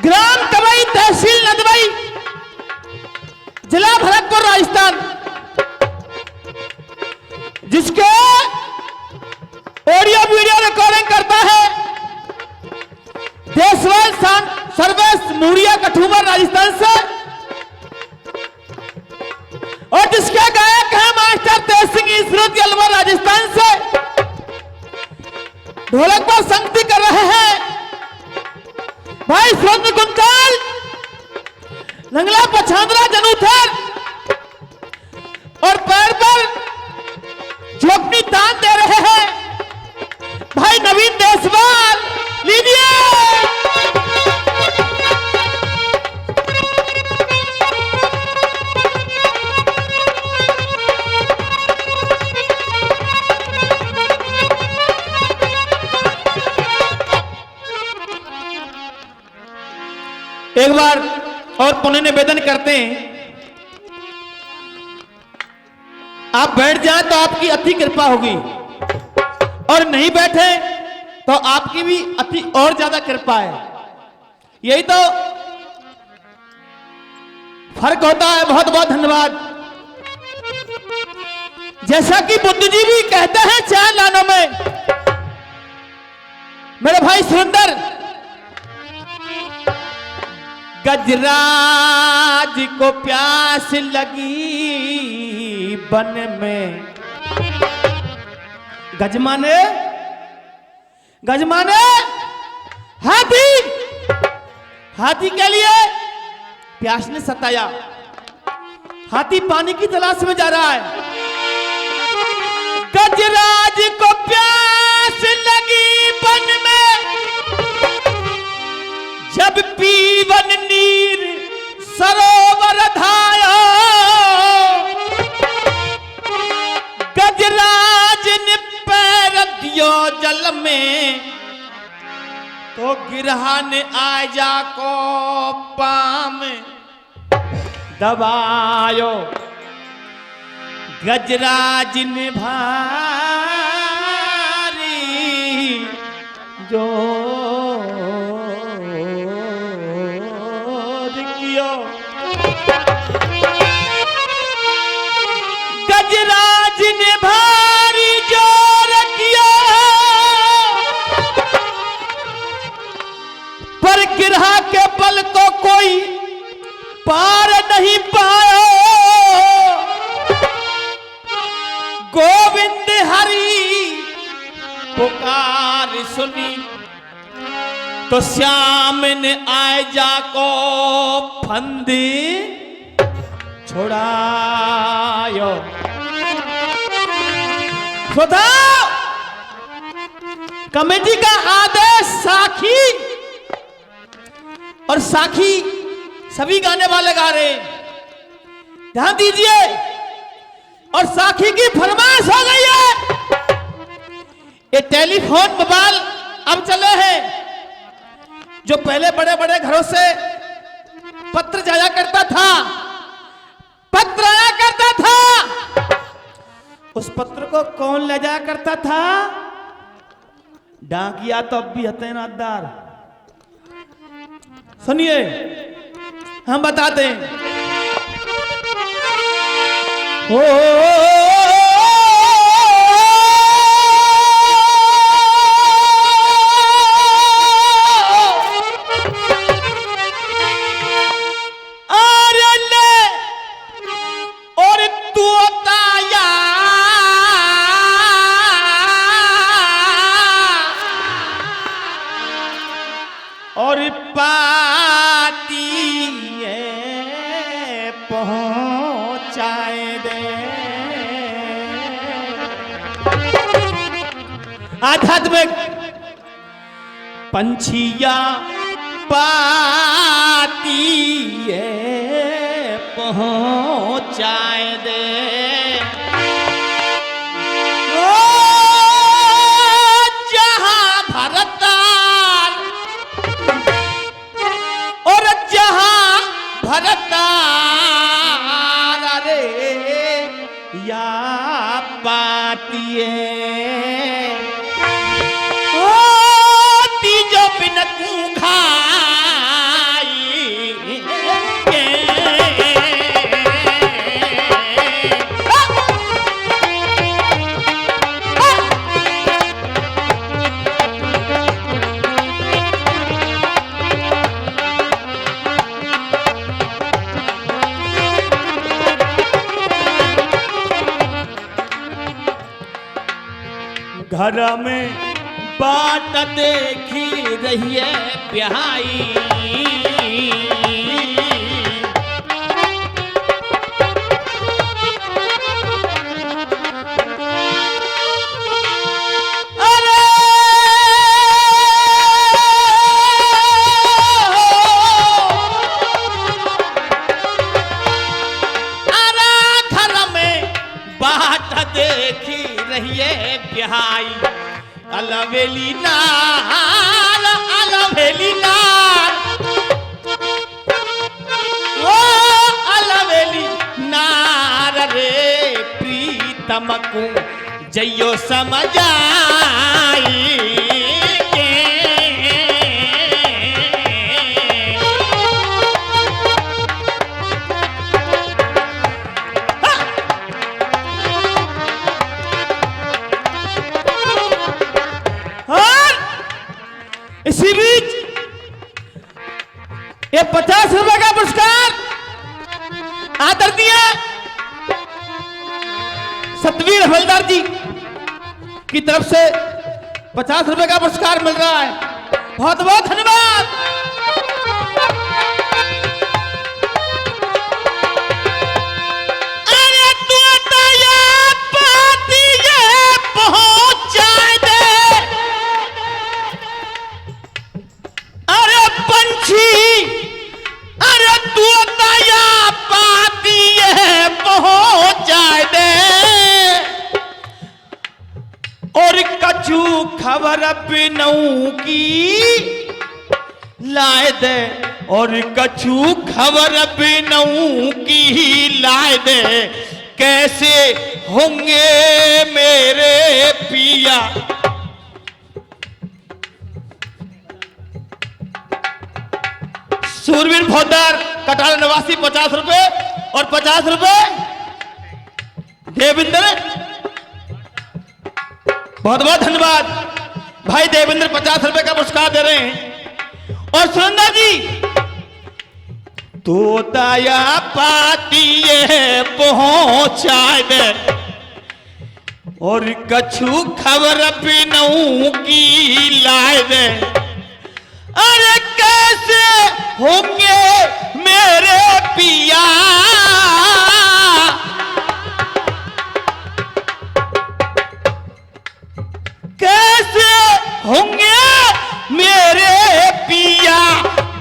ग्राम कवई, तहसील नदवई, जिला भरतपुर, राजस्थान, जिसके audio video recording करता है देशवाल सर्वेश मूरिया, कठुआ, राजस्थान से, और जिसके गायक है मास्टर तेज सिंह ईसरोत, अलवर, राजस्थान से। ढोलक पर संगति कर रहे हैं भाई स्वर्ण कुंताल, लंगला पछांदरा, जनुथर, और पैर पर झोपड़ी तान दे रहे हैं भाई नवीन देशवाल। लीजिए एक बार और पुनः निवेदन करते हैं, आप बैठ जाएं तो आपकी अति कृपा होगी, और नहीं बैठे तो आपकी भी अति और ज्यादा कृपा है। यही तो फर्क होता है। बहुत बहुत धन्यवाद। जैसा कि बुद्ध जी भी कहते हैं 4 लानों में, मेरे भाई सुरेंद्र, गजराज को प्यास लगी बन में, गजमाने हाथी, हाथी के लिए प्यास ने सताया। हाथी पानी की तलाश में जा रहा है। गजराज को प्यास लगी बन में, जब पीवन नीर सरोवर धाया, गजराज ने पैर दियो जल में, तो गिरहा ने आजा को पाम दबायो। गजराज ने भारी जो गजराज ने भारी जोर किया, पर गिरहा के बल को कोई पार नहीं पाया। गोविंद हरि पुकार सुनी, तो श्याम ने आए जाको फंदी छुड़ायो। सुधा कमेटी का आदेश साखी, और साखी सभी गाने वाले गा रहे हैं, ध्यान दीजिए। और साखी की फरमाइश हो गई है। ये टेलीफोन मोबाइल अब चले हैं, जो पहले बड़े बड़े घरों से पत्र जाया करता था, पत्र आया करता था, उस पत्र को कौन ले जाया करता था? डाकिया। तो अब भी हते नादार। सुनिए, हम बताते हैं। ओ और पाती पहुंचाए दे। आध्यात्मिक पंछिया पाती पहुंचाए दे। तीजो बिन घर में बाट देखी रही है ब्याई। अलवेली नार, अलवेली नार, ओ अलवेली नार रे प्रीतम को जइयो समझाई। इसी बीच ये 50 रुपए का पुरस्कार आदरणीय सतवीर हवलदार जी की तरफ से 50 रुपए का पुरस्कार मिल रहा है। बहुत बहुत धन्यवाद। खबर बिनऊ की लाए दे और कछु खबर बिनऊ की लाए दे। कैसे होंगे मेरे पिया सूरवीर फौजदार कटारा निवासी 50 रुपए और 50 रुपए देवेंद्र। बहुत बहुत धन्यवाद भाई देवेंद्र 50 रुपए का पुरस्कार दे रहे हैं। और सुनंदा जी तोताया पाती पहुंचा दे और कछु खबर बिनऊ की लाए दे। अरे कैसे होंगे मेरे पिया कैसे होंगे मेरे पिया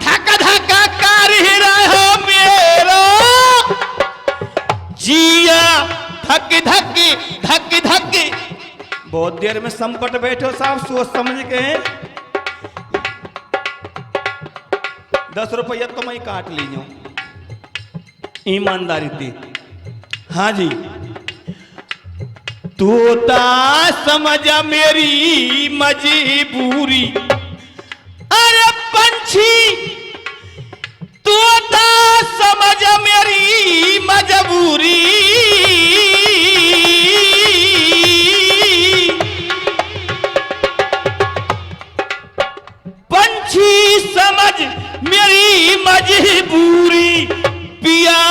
धक्का धक्का कर ही रहे मेरा जिया धक धक धक धक। बहुत देर में संपट बैठो साहब सोच समझ के 10 रुपया तो मैं काट ली जाऊं ईमानदारी थी। हाँ जी तोता समझ मेरी मजबूरी। अरे पंछी तोता समझ मेरी मजबूरी। पंछी समझ मेरी मजबूरी पिया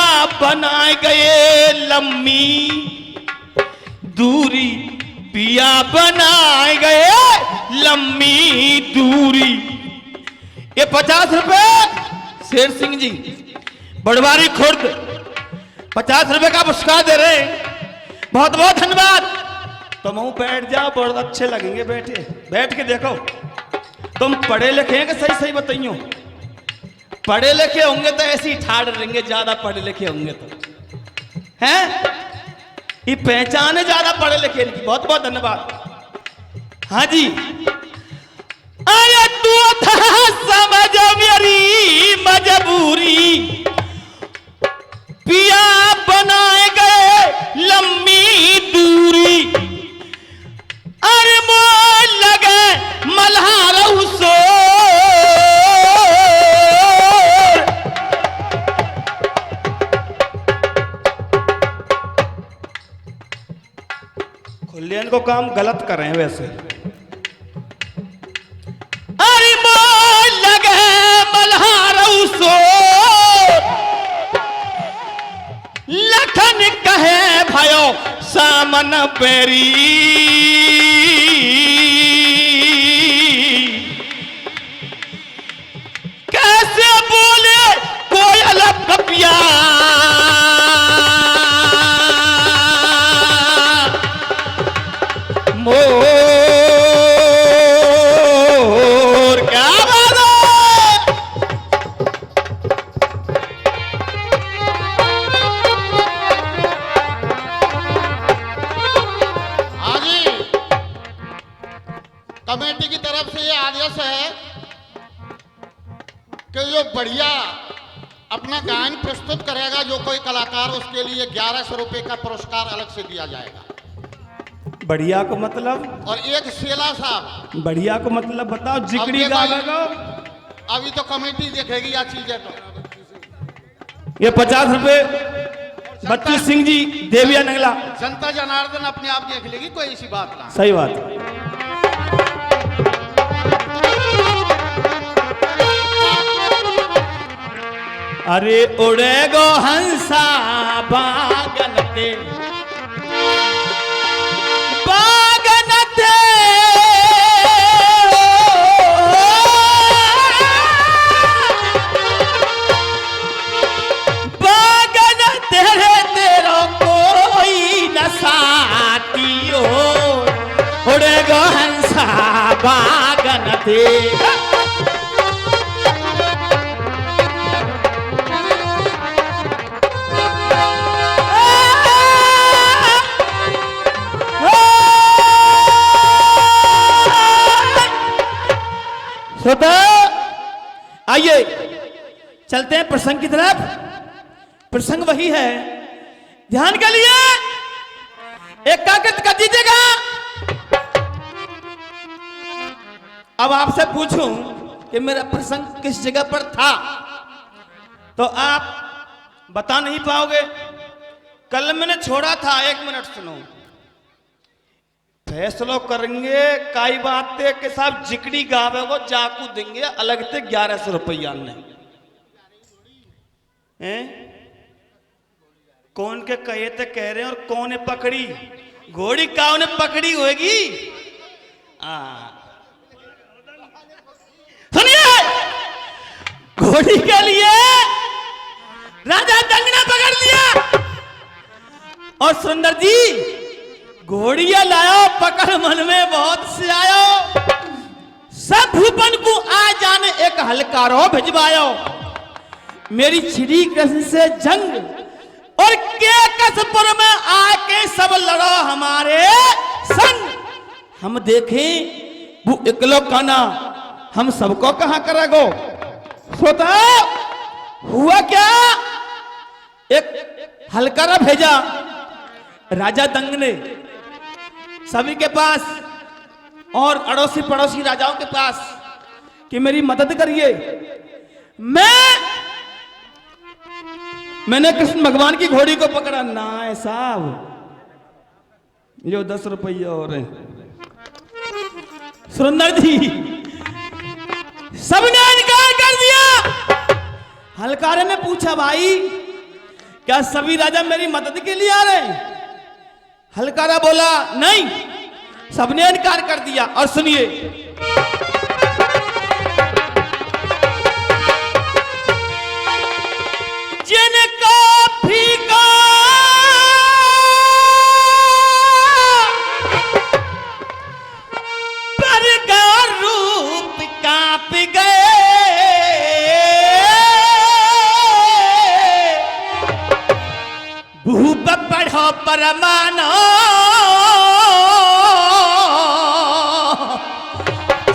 बनाए गए लम्मी दूरी। पिया बनाए गए लम्बी दूरी। ये 50 रुपए शेर सिंह जी बड़वारी खुर्द 50 रुपए का पुरस्कार दे रहे हैं। बहुत बहुत धन्यवाद। तुम बैठ जाओ बहुत अच्छे लगेंगे बैठे बैठ के देखो। तुम पढ़े लिखे हैं कि सही सही बताइयो। पढ़े लिखे होंगे तो ऐसे ही ठाड़ रहेंगे, ज्यादा पढ़े लिखे होंगे तो हैं ये पहचान है ज्यादा पढ़े लिखे इनकी। बहुत बहुत धन्यवाद। हाँ जी अरे तू था समझ मेरी मजबूरी पिया बनाए गए लंबी दूरी। अरे मोल लगे मल्हारू सो खुलेन को काम गलत कर रहे हैं वैसे। अरे मोल लगे मल्हारू सो लखन कहे भयो सामन पेरी। बढ़िया अपना गायन प्रस्तुत करेगा जो कोई कलाकार, उसके लिए 1100 रुपए का पुरस्कार अलग से दिया जाएगा। बढ़िया को मतलब? और एक शेला साहब। बढ़िया को मतलब बताओ। जिगड़ी गावेगा? अभी तो कमेटी देखेगी या चीजें। तो ये 50 रुपए बच्चू सिंह जी, देविया नंगला। जनता जनार्दन अपने आप देख लेगी, कोई ऐसी बात ना। सही बात। अरे उड़े गो हंसा बागनते बागनते बागन तेरे तेरो कोई न साथियो, उड़े गो हंसा बागनते। श्रोता आइए चलते हैं प्रसंग की तरफ। प्रसंग वही है, ध्यान के लिए एकाग्रता कर दीजिएगा। अब आपसे पूछूं कि मेरा प्रसंग किस जगह पर था तो आप बता नहीं पाओगे। कल मैंने छोड़ा था, 1 मिनट सुनो। फैसलो करेंगे काई बात के साथ जिकड़ी गावे को जाकू देंगे अलग से 1100 रुपया नहीं। कौन के कहे थे कह रहे हैं और कौन ने पकड़ी घोड़ी, काव ने पकड़ी होगी। सुनिए, घोड़ी के लिए राजा दंग ने पकड़ लिया और सुंदर जी घोड़िया लायो, पकड़ मन में बहुत से आयो। सब भूपन को आ जाने एक हलकारो भिजवायो। मेरी श्री कृष्ण से जंग और के कसपुर में आके सब लड़ो हमारे संग। हम देखें वो इकलो काना, हम सबको कहां करेगो। सोता हुआ क्या, एक हलकारा भेजा राजा दंग ने सभी के पास और अड़ोसी पड़ोसी राजाओं के पास कि मेरी मदद करिए। मैंने कृष्ण भगवान की घोड़ी को पकड़ा ना है साहब, जो 10 रुपया और है। सुंदर जी सबने इनकार कर दिया। हलकारे ने पूछा भाई क्या सभी राजा मेरी मदद के लिए आ रहे हैं? हलकारा बोला नहीं, सबने इनकार कर दिया। और सुनिए, जिनको फीका पर रूप कांप गए, भूप पढ़ो परमानो,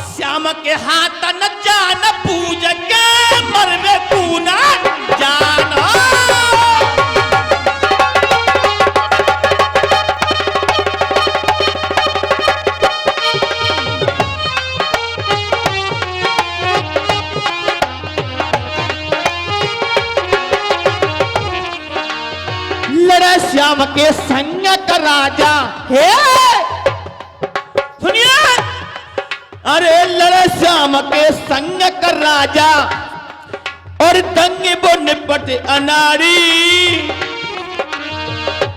श्याम के हाथ न जान पूज के मरवे तू न जानो। लड़ा श्याम के संग का राजा है, सुनिए। अरे लड़ा श्याम के संग का राजा और दंग बो निपट अनारी,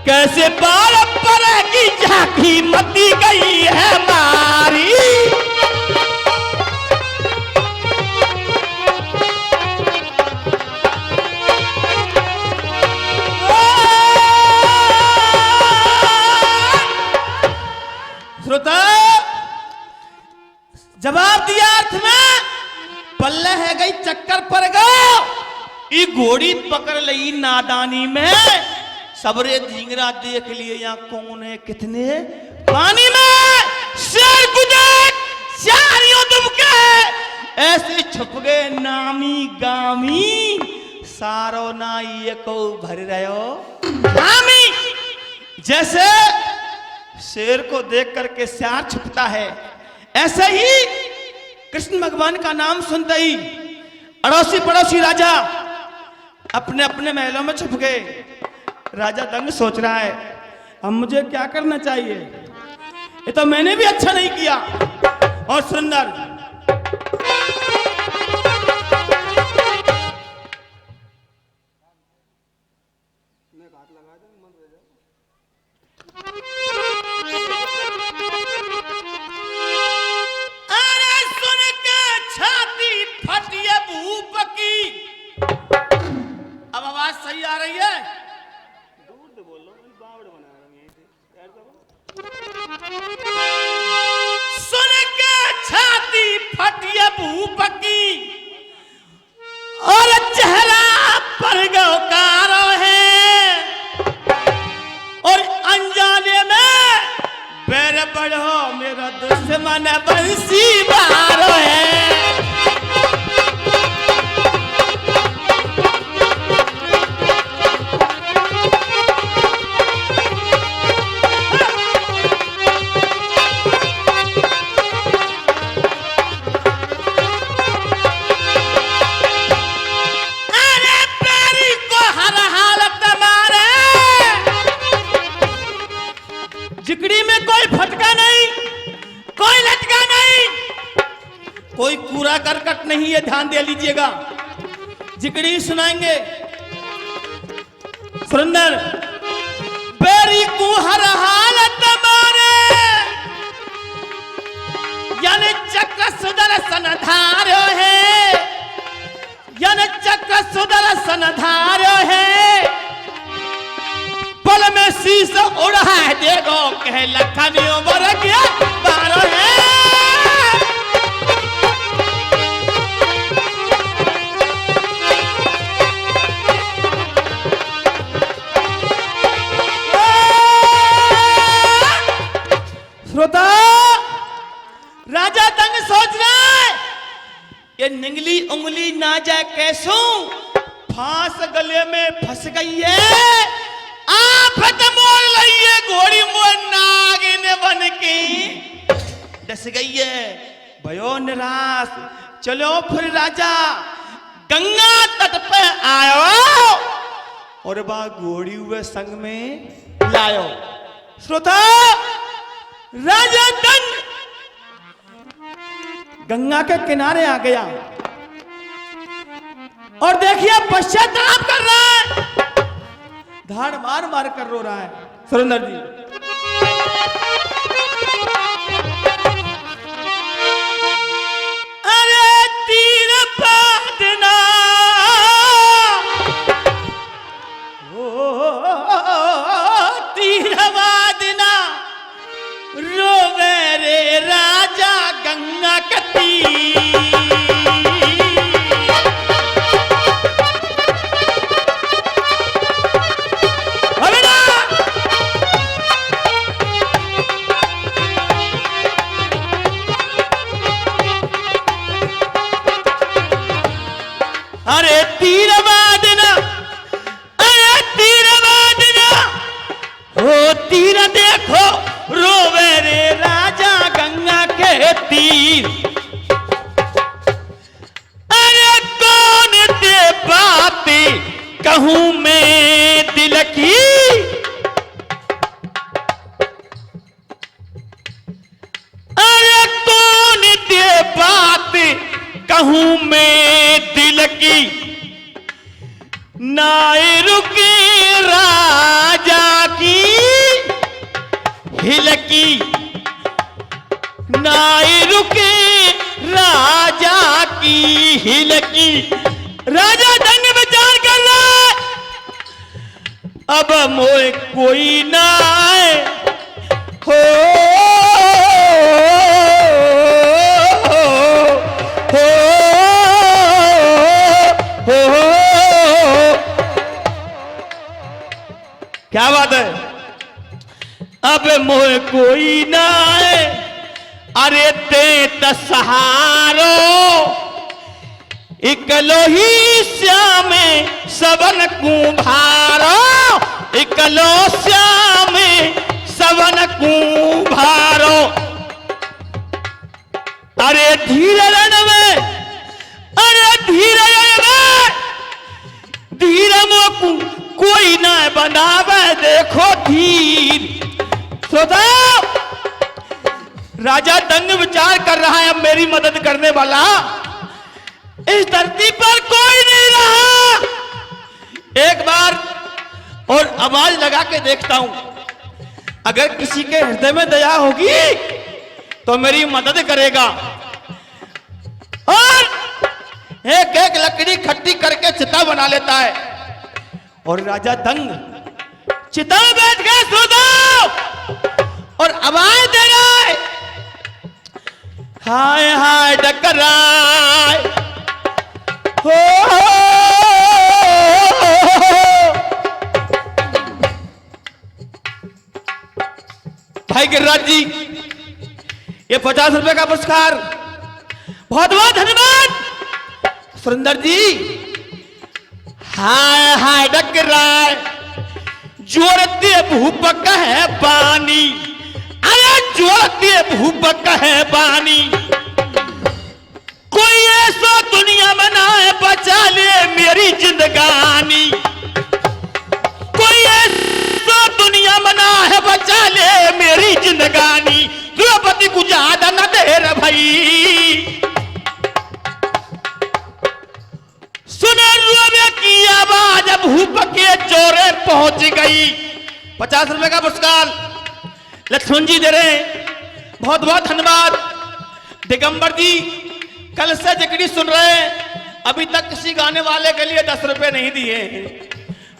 कैसे बार पर की झांकी मती गई है मारी। श्रोता जवाब दिया अर्थ में, पल्ले है गई चक्कर पर गो। ई घोड़ी पकड़ ली नादानी में, सबरे ढींगरा देख लिए यहाँ कौन है कितने पानी में। शेर गुजर चारियों दुबके ऐसे छुप गए नामी गामी, सारो ना ये को भर रहो गामी। जैसे शेर को देख करके सियार छुपता है, ऐसे ही कृष्ण भगवान का नाम सुनते ही अड़ोसी पड़ोसी राजा अपने अपने महलों में छुप गए। राजा दंग सोच रहा है, अब मुझे क्या करना चाहिए, ये तो मैंने भी अच्छा नहीं किया। और सुंदर अरे सुन के छाती फटिए भूप की। अब आवाज सही आ रही है? दूर से बोल लो, बावड़ बना रहा हूं यहीं से। सुन के छाती फटिए भूप की और चेहरा पर गौकारो है, और अनजाने में बैर बढ़ो मेरा दुश्मन बंसी मारो है। जिकड़ी में कोई फटका नहीं, कोई लटका नहीं, कोई कूड़ा करकट नहीं है, ध्यान दे लीजिएगा। जिकड़ी सुनाएंगे सुरेंद्र। बेरी को हर हालत मारे यानी चक्र सुदर्शन धारो है, यानी चक्र सुदर्शन धारो है। पल में शीश उड़ा है देखो, कह लखनियों बर गया बारो है। श्रोता, राजा दंग सोच रहा है ये निंगली उंगली ना जाए कैसों, फांस गले में फंस गई है। आफत मोल लइए घोड़ी मोर नागिन बन के डस गई है। भयो निराश, चलो फिर राजा गंगा तट पे आयो और बा घोड़ी हुए संग में लायो। श्रोता, राजा दंग गंगा के किनारे आ गया और देखिए पश्चाताप कर रहा है, धाड़ मार मार कर रो रहा है। सुरेंद्र जी, अरे तीर पादना तीर वादना रोवे रे राजा गंगा कती। अरे तीर वादना, अरे तीर वादना, हो तीर देखो रोवे रे राजा गंगा के तीर। अरे कौन दे बातें कहूं मैं दिल की, अरे कौन दे बातें कहूं मैं दिल की। नाए रुके राजा की हिलकी, नाए रुके राजा की हिलकी। राजा दंग विचार कर रहा, अब मोए कोई ना आए हो, क्या बात है। अब मोह कोई ना आए, अरे ते त सहारो इकलो ही श्याम सबन कुम्हारो, इकलो श्याम सबन कुम्हारो। अरे धीरे रण में, अरे धीरे रण में, धीरे मोकू कोई ना बनावे देखो धीर। श्रोताओ, राजा दंग विचार कर रहा है अब मेरी मदद करने वाला इस धरती पर कोई नहीं रहा। एक बार और आवाज लगा के देखता हूं, अगर किसी के हृदय में दया होगी तो मेरी मदद करेगा। और एक एक लकड़ी इकट्ठी करके चिता बना लेता है और राजा दंग चिता में बैठ गए। श्रोताओ, और आवाज दे रहा है, हाय हाय डकराए हो। भाई गिरिराज जी, ये 50 रुपए का पुरस्कार बहुत बहुत धन्यवाद। सुरेंद्र जी, हाय हाय डकराए जोड़ते भूपक है पानी, अरे जोड़ते भूपक है पानी। कोई ऐसा दुनिया में ना है बचा ले मेरी जिंदगानी, कोई ऐसा दुनिया में ना है बचा ले मेरी जिंदगानी। द्रौपदी को ज्यादा न दे रे भाई, सुने रोवे की आवाज भूप के चोरे पहुंच गई। 50 रुपए का पुरस्कार लक्ष्मण जी दे रहे, बहुत बहुत धन्यवाद। दिगंबर जी कल से जगड़ी सुन रहे हैं, अभी तक किसी गाने वाले के लिए 10 रुपए नहीं दिए।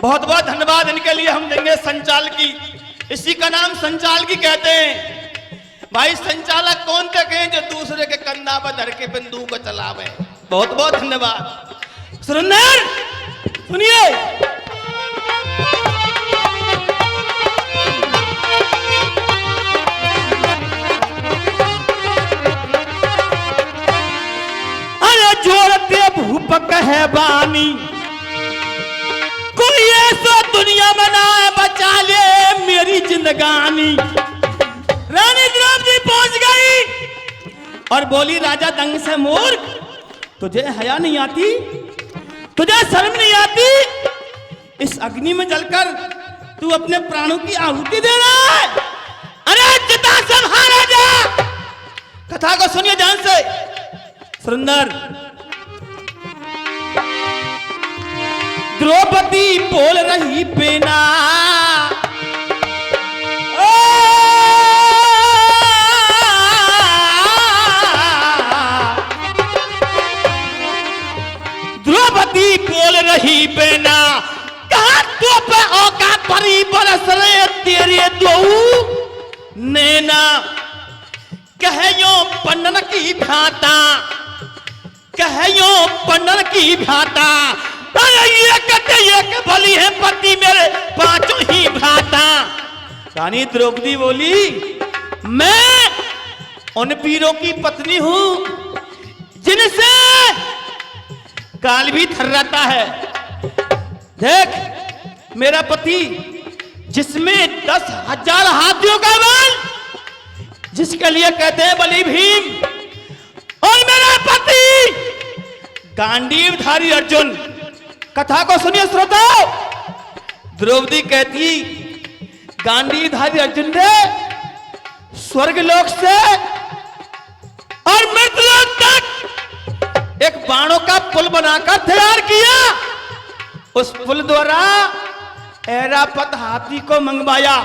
बहुत बहुत धन्यवाद इनके लिए हम देंगे संचाल की, इसी का नाम संचाल की कहते हैं। भाई संचालक कौन थे कहें जो दूसरे के कंधा पर धर के बंदूक को चलावे। बहुत बहुत धन्यवाद। सुरेंद्र सुनिए, अरे जोड़ते भूपक है बानी, कोई ऐसा दुनिया में ना है बचा ले मेरी जिंदगानी। रानी द्रौपदी पहुंच गई और बोली राजा दंग से, मूर्ख तुझे हया नहीं आती, तुझे शर्म नहीं आती? इस अग्नि में जलकर तू अपने प्राणों की आहुति दे रहा है। अरे चिता संहारा जा। कथा को सुनिए ध्यान से। सुंदर द्रौपदी बोल रही बिना, द्रौपदी बोल रही बिना, कहा तो पे औकात परी बरस रहे तेरे दो नैना। कहो पन्नन की भाता, कहो पन्नन की भाता, अरे ये कहते ये के भली है पति मेरे पांचों ही भ्राता। रानी द्रौपदी बोली, मैं उन वीरों की पत्नी हूं जिनसे काल भी थर्राता है। देख मेरा पति जिसमें 10,000 हाथियों का बल, जिसके लिए कहते हैं बलि भीम, और मेरा पति गांडीवधारी अर्जुन। कथा को सुनिए श्रोताओ। द्रौपदी कहती, गांडीवधारी अर्जुन ने स्वर्गलोक से और मृतलोक तक एक बाणों का पुल बनाकर तैयार किया। उस पुल द्वारा ऐरावत हाथी को मंगवाया,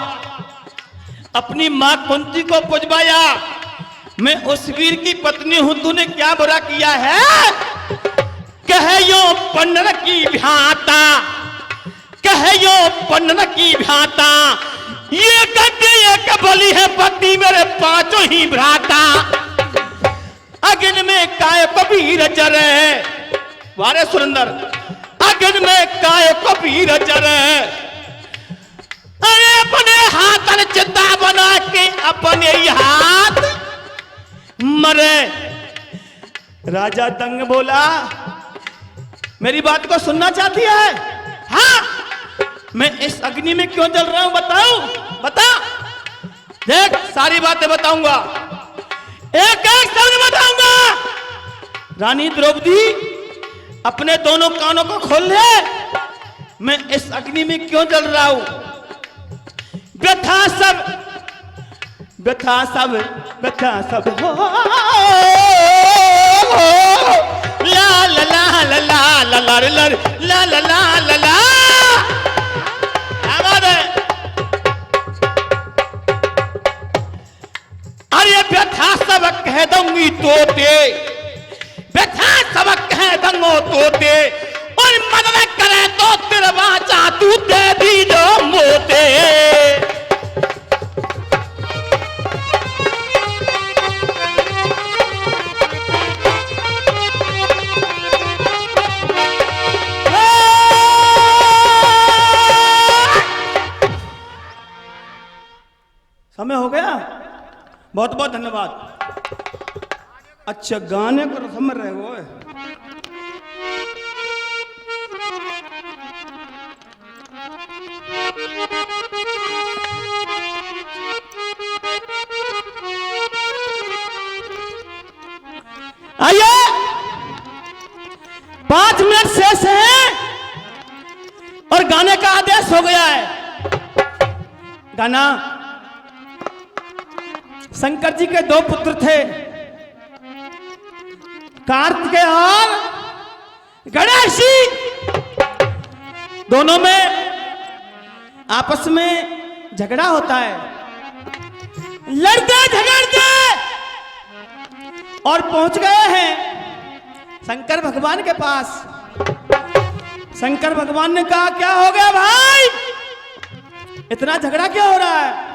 अपनी मां कुंती को पुजवाया। मैं उस वीर की पत्नी हूं, तूने क्या बुरा किया है? कहो पन्नन की भ्राता, कहो पन्नन की भ्राता, ये कहते एक बलि है पति मेरे पांचों ही भ्राता। अग्नि में काय कबीर चरे, वारे सुरेंद्र, अग्नि में काय कबीर चरे। अरे अपने हाथ चिता बना के अपने हाथ मरे। राजा दंग बोला, मेरी बात को सुनना चाहती है? हाँ, मैं इस अग्नि में क्यों जल रहा हूं बताऊं? बता। देख, सारी बातें बताऊंगा, एक एक शब्द बताऊंगा। रानी द्रौपदी, अपने दोनों कानों को खोल ले। मैं इस अग्नि में क्यों जल रहा हूं? व्यथा सब, व्यथा सब, व्यथा सब हो, ला ला ला ला ला ला ला ला ला ला ला ला ला। क्या बात है? अरे व्यथा सब कह दूंगी तोते, व्यथा सब कह दूंगो तोते, और मदद करे तो तेरा वाचा तू दे दी जो मोते। समय हो गया, बहुत बहुत धन्यवाद। अच्छा, गाने को समझ रहे हो? आइए, 5 मिनट शेष है और गाने का आदेश हो गया है। गाना, शंकर जी के 2 पुत्र थे, कार्तिकेय और गणेश जी। दोनों में आपस में झगड़ा होता है, लड़ते झगड़ते और पहुंच गए हैं शंकर भगवान के पास। शंकर भगवान ने कहा, क्या हो गया भाई, इतना झगड़ा क्या हो रहा है?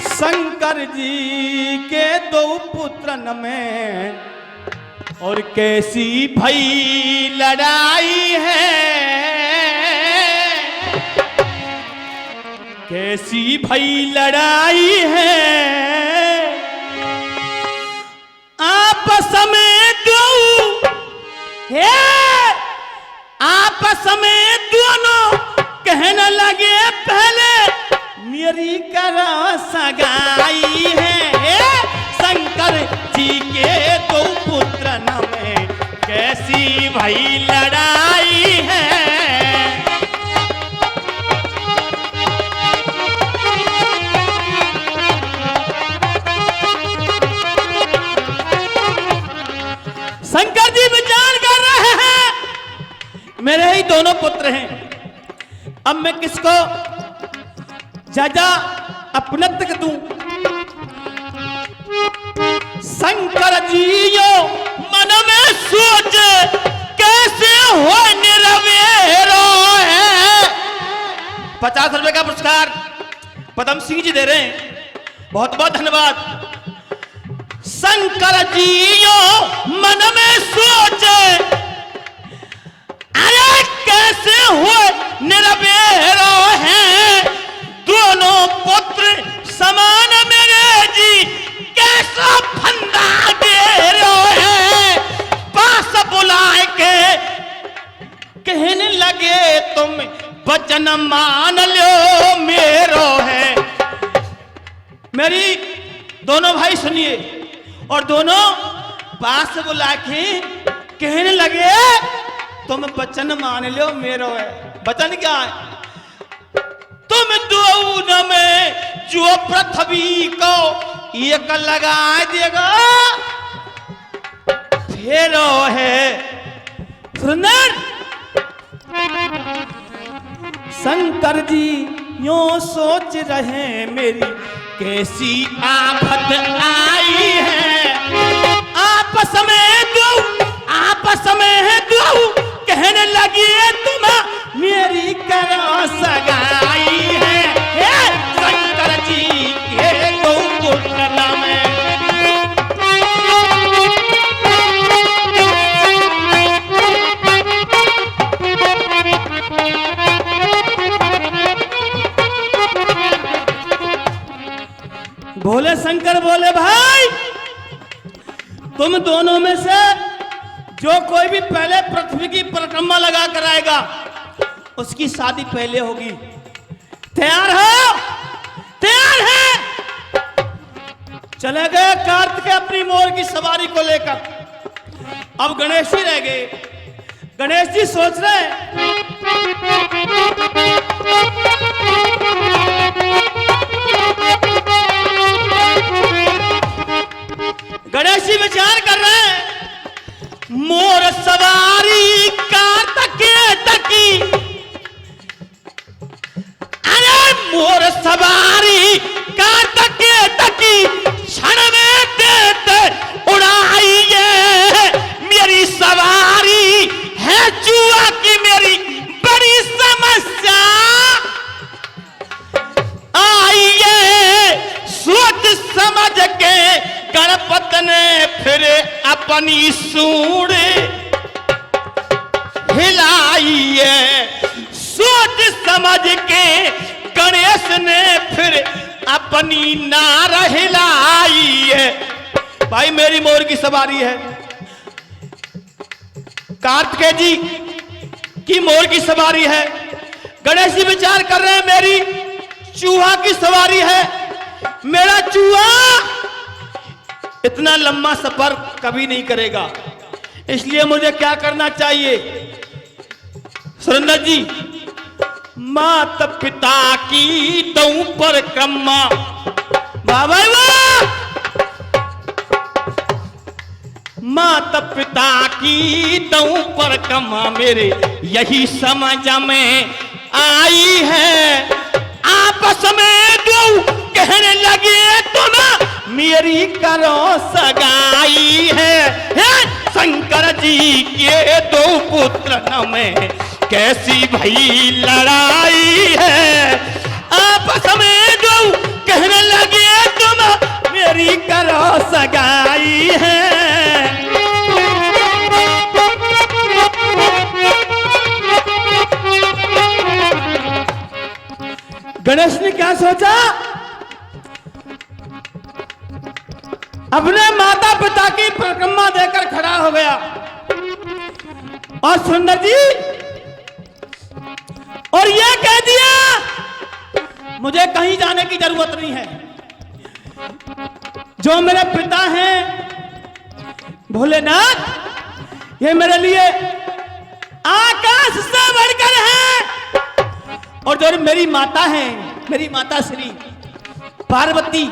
शंकर जी के 2 पुत्रन में और कैसी भई लड़ाई है, कैसी भई लड़ाई है, आपस में 2 है, आपस में दोनों कहने लगे, पहले मेरी करो सगाई है। शंकर जी के 2 पुत्र में कैसी भई लड़ाई है। शंकर जी विचार कर रहे हैं, मेरे ही 2 पुत्र हैं, अब मैं किसको ज्यादा अपनत्व दूं? शंकर जी यो मन में सोच, कैसे हो निरवेरो है। 50 रुपए का पुरस्कार पदम सिंह जी दे रहे हैं, बहुत बहुत धन्यवाद। शंकर जी यो मन में सोच, अरे कैसे हो निरवेरो है, दोनों पुत्र समान मेरे जी, कैसा फंदा दे रहे हैं। पास बुलाए के कहने लगे, तुम वचन मान लो मेरो है। मेरी दोनों भाई सुनिए, और दोनों पास बुला के कहने लगे, तुम वचन मान लो मेरो है। वचन क्या है? तुम 2 में जो पृथ्वी को एक लगा देगा, फेरो है सुंदर। शंकर जी यूं सोच रहे, मेरी कैसी आफत आई है। आपस में 2 कहने लगी, तुम मेरी करो सगाई है। शंकर जी के 2 पुत्र में भोले शंकर बोले, भाई तुम दोनों में से जो कोई भी पहले पृथ्वी की परिक्रमा लगा कर आएगा उसकी शादी पहले होगी। तैयार हो? तैयार है? चले गए कार्तिक अपनी मोर की सवारी को लेकर। अब गणेश जी रह गए। गणेश जी सोच रहे हैं गणेश जी विचार कर रहे हैं मोर सवारी कार्तिक तकी, अरे मोर सवारी कार्तिक तकी क्षण में देते उड़ाइए, मेरी सवारी है चूहा की मेरी बड़ी समस्या, आइए सोच समझ के गणपत ने फिर अपनी सूंड हिलाइए, सोच समझ के गणेश ने फिर अपनी नार हिलाइए। भाई मेरी मोर की सवारी है, कार्तिकेय जी की मोर की सवारी है। गणेश जी विचार कर रहे हैं मेरी चूहा की सवारी है, मेरा चूहा इतना लंबा सफर कभी नहीं करेगा, इसलिए मुझे क्या करना चाहिए? सुरेंद्र जी, माता पिता की दऊ पर क्रम्मा, बाबा माता पिता की दऊ पर कमा मेरे यही समझ में आई है, आपस में दो कहने लगे तुम मेरी करो सगाई है, शंकर जी के दो पुत्र में कैसी भई लड़ाई है, आपस में दो कहने लगे तुम मेरी करो सगाई है। गणेश ने क्या सोचा? अपने माता पिता की परिक्रमा देकर खड़ा हो गया और सुंदर जी और यह कह दिया मुझे कहीं जाने की जरूरत नहीं है, जो मेरे पिता हैं भोलेनाथ ये मेरे लिए आकाश से बढ़कर है, और जो मेरी माता है मेरी माता श्री पार्वती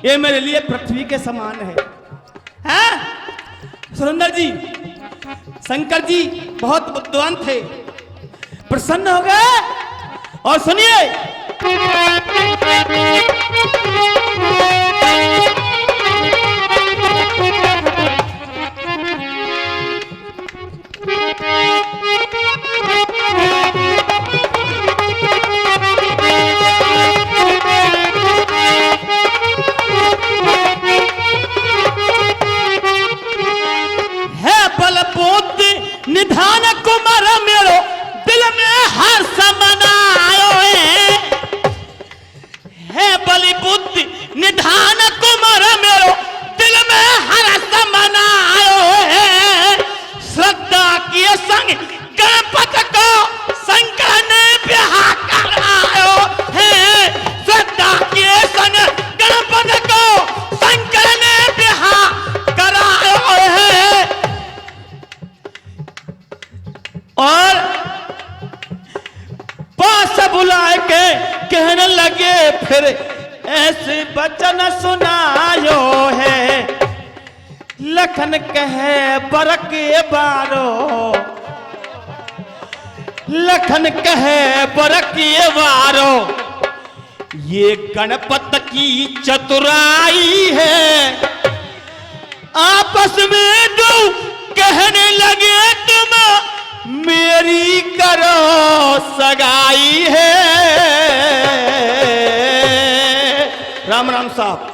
ये मेरे लिए पृथ्वी के समान है? सुरेंद्र जी शंकर जी बहुत बुद्धिमान थे, प्रसन्न हो गए और सुनिए निधान कुमार मेरो दिल में हर्ष मनायो है बलि बुद्धि निधान कुमार मेरो दिल में हर्ष मनायो है, श्रद्धा के संग गणपत को शंकर ने ब्याह करायो है, श्रद्धा के संग गणपत को शंकर ने ब्याह करायो है। और पास बुलाए के कहने लगे फिर ऐसे वचन सुनायो है, लखन कहे बरक बारो, लखन कहे बरक बारो, ये गणपत की चतुराई है, आपस में दो कहने लगे तुम मेरी करो सगाई है। राम राम साहब।